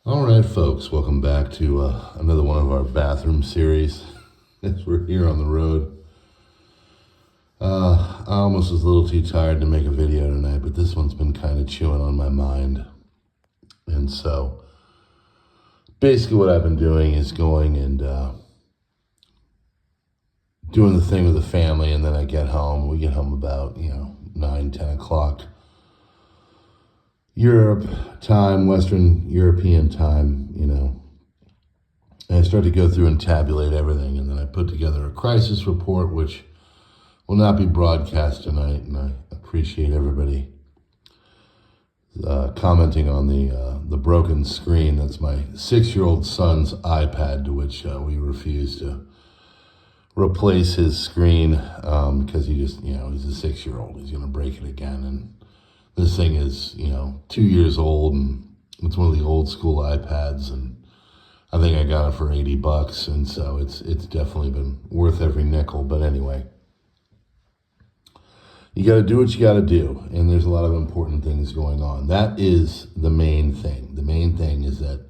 All right, folks, welcome back to another one of our bathroom series as we're here on the road. I almost was a little too tired to make a video tonight, but this one's been kind of chewing on my mind. And so basically what I've been doing is going and doing the thing with the family, and then I get home. We get home about, 9, 10 o'clock. Europe time, Western European time, and I start to go through and tabulate everything, and then I put together a crisis report, which will not be broadcast tonight, and I appreciate everybody commenting on the broken screen. That's my 6-year-old son's iPad, to which we refuse to replace his screen because he just, he's a 6-year-old. He's going to break it again, and this thing is, 2 years old, and it's one of the old school iPads, and I think I got it for $80, and so it's definitely been worth every nickel. But anyway, you got to do what you got to do, and there's a lot of important things going on. That is the main thing. The main thing is that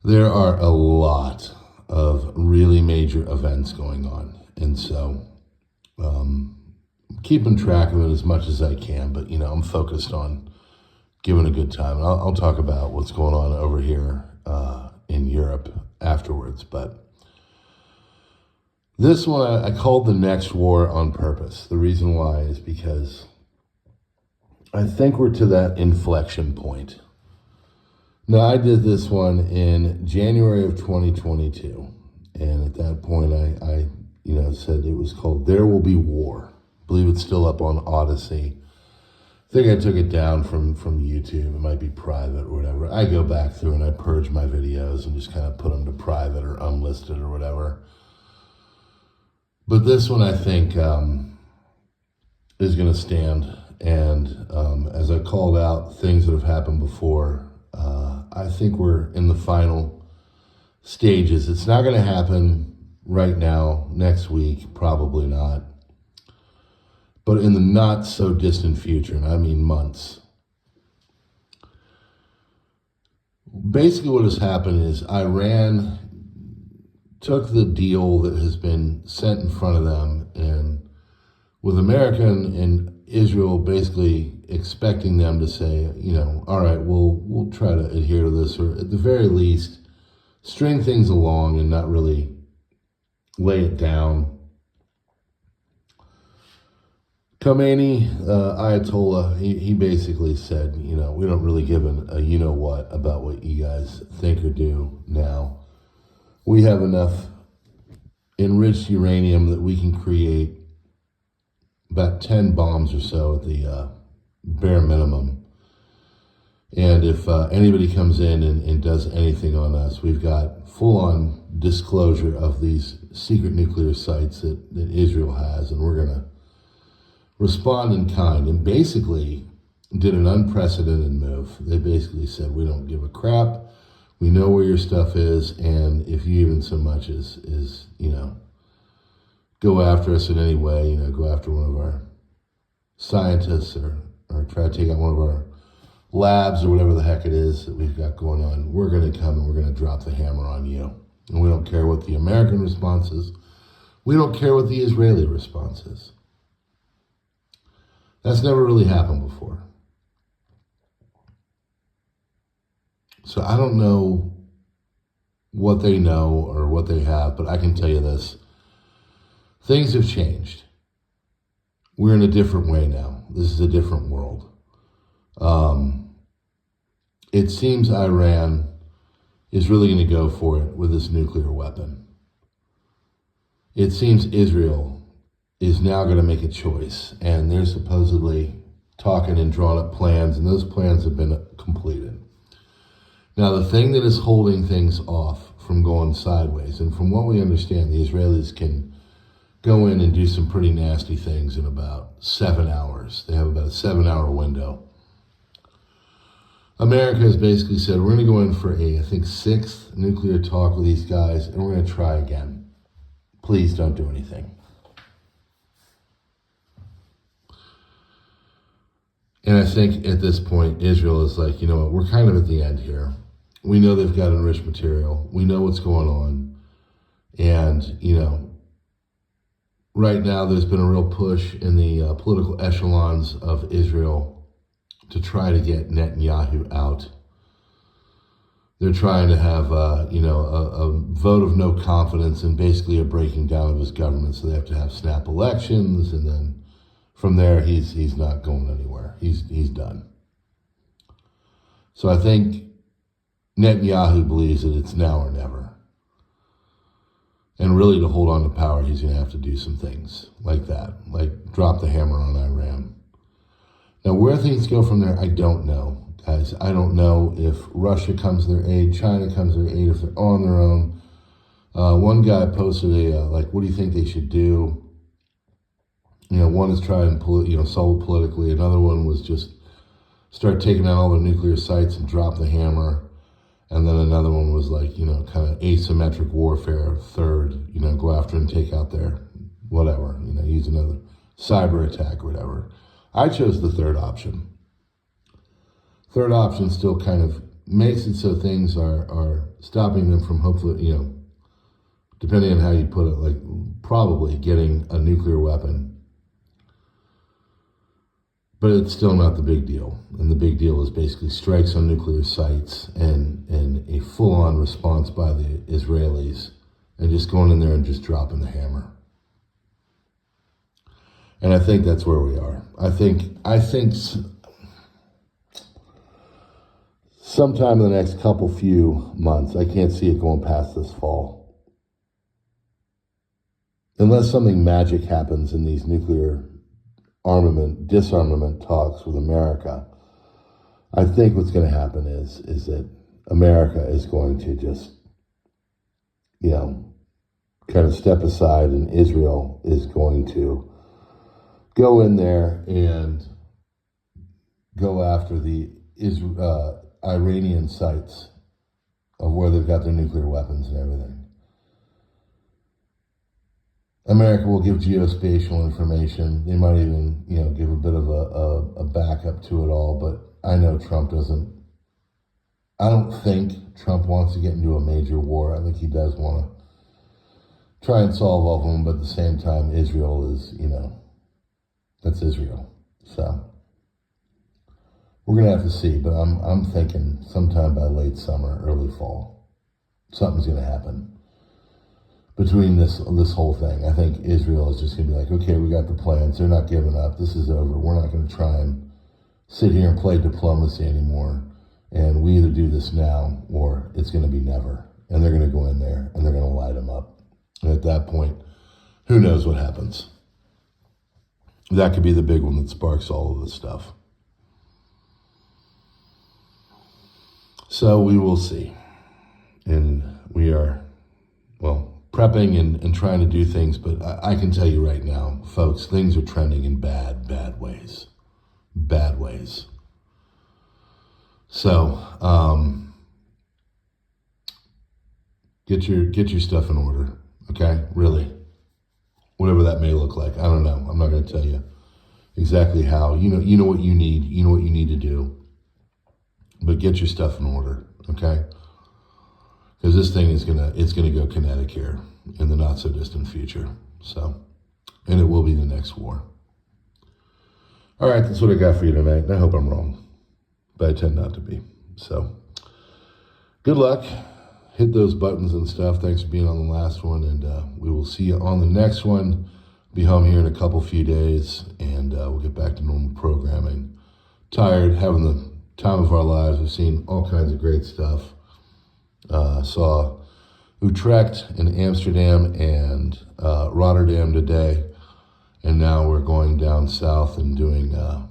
there are a lot of really major events going on, and so keeping track of it as much as I can, but I'm focused on giving a good time. And I'll talk about what's going on over here in Europe afterwards. But this one I called The Next War on purpose. The reason why is because I think we're to that inflection point. Now, I did this one in January of 2022, and at that point I said it was called There Will Be War. I believe it's still up on ODYSEE. I think I took it down from YouTube. It might be private or whatever. I go back through and I purge my videos and just kind of put them to private or unlisted or whatever. But this one I think is going to stand. And as I called out things that have happened before, I think we're in the final stages. It's not going to happen right now, next week, probably not. But in the not so distant future, and I mean months. Basically what has happened is Iran took the deal that has been sent in front of them, and with America and Israel basically expecting them to say, all right, we'll try to adhere to this, or at the very least, string things along and not really lay it down. Khomeini, Ayatollah, he basically said, we don't really give a you-know-what about what you guys think or do now. We have enough enriched uranium that we can create about 10 bombs or so at the bare minimum. And if anybody comes in and does anything on us, we've got full-on disclosure of these secret nuclear sites that Israel has, and we're going to respond in kind, and basically did an unprecedented move. They basically said, we don't give a crap. We know where your stuff is, and if you even so much as go after us in any way, go after one of our scientists or try to take out one of our labs or whatever the heck it is that we've got going on, we're going to come and we're going to drop the hammer on you. And we don't care what the American response is. We don't care what the Israeli response is. That's never really happened before. So I don't know what they know or what they have, but I can tell you this. Things have changed. We're in a different way now. This is a different world. It seems Iran is really going to go for it with this nuclear weapon. It seems Israel is now going to make a choice, and they're supposedly talking and drawing up plans, and those plans have been completed. Now, the thing that is holding things off from going sideways, and from what we understand, the Israelis can go in and do some pretty nasty things in about 7 hours. They have about a 7-hour window. America has basically said, we're going to go in for I think 6th nuclear talk with these guys, and we're going to try again. Please don't do anything. And I think at this point, Israel is like, you know what, we're kind of at the end here. We know they've got enriched material. We know what's going on. And, you know, right now there's been a real push in the political echelons of Israel to try to get Netanyahu out. They're trying to have, a vote of no confidence and basically a breaking down of his government. So they have to have snap elections, and then from there, he's not going anywhere. He's done. So I think Netanyahu believes that it's now or never. And really, to hold on to power, he's going to have to do some things like that, like drop the hammer on Iran. Now, where things go from there, I don't know, guys. I don't know if Russia comes to their aid, China comes to their aid, if they're on their own. One guy posted what do you think they should do? You know, one is try and solve it politically. Another one was just start taking out all the nuclear sites and drop the hammer. And then another one was like, kind of asymmetric warfare. Third, go after and take out their whatever, use another cyber attack or whatever. I chose the third option. Third option still kind of makes it so things are stopping them from hopefully, depending on how you put it, like probably getting a nuclear weapon. But it's still not the big deal. And the big deal is basically strikes on nuclear sites and a full-on response by the Israelis and just going in there and just dropping the hammer. And I think that's where we are. I think sometime in the next few months, I can't see it going past this fall. Unless something magic happens in these nuclear disarmament talks with America, I think what's going to happen is that America is going to just, kind of step aside, and Israel is going to go in there and go after the Iranian sites of where they've got their nuclear weapons and everything. America will give geospatial information. They might even, give a bit of a backup to it all. But I know Trump doesn't. I don't think Trump wants to get into a major war. I think he does want to try and solve all of them. But at the same time, Israel is, that's Israel. So we're gonna have to see. But I'm thinking sometime by late summer, early fall, something's gonna happen. Between this whole thing, I think Israel is just going to be like, okay, we got the plans. They're not giving up. This is over. We're not going to try and sit here and play diplomacy anymore. And we either do this now or it's going to be never. And they're going to go in there and they're going to light them up. And at that point, who knows what happens? That could be the big one that sparks all of this stuff. So we will see. And we are, prepping and trying to do things, but I can tell you right now, folks, things are trending in bad ways. Bad ways. So, get your stuff in order, okay? Really. Whatever that may look like. I don't know. I'm not going to tell you exactly how. You know what you need. You know what you need to do. But get your stuff in order, okay? Because this thing is gonna go kinetic here in the not so distant future. So, and it will be the next war. All right, that's what I got for you tonight. I hope I'm wrong, but I tend not to be. So, good luck. Hit those buttons and stuff. Thanks for being on the last one, and we will see you on the next one. Be home here in a few days, and we'll get back to normal programming. Tired, having the time of our lives. We've seen all kinds of great stuff. Saw Utrecht and Amsterdam and Rotterdam today, and now we're going down south and doing the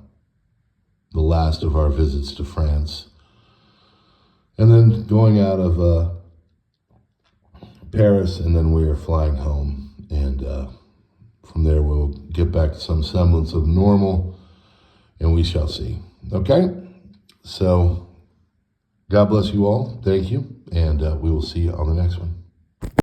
last of our visits to France, and then going out of Paris, and then we are flying home, and from there we'll get back to some semblance of normal, and we shall see. Okay, so God bless you all. Thank you. And we will see you on the next one.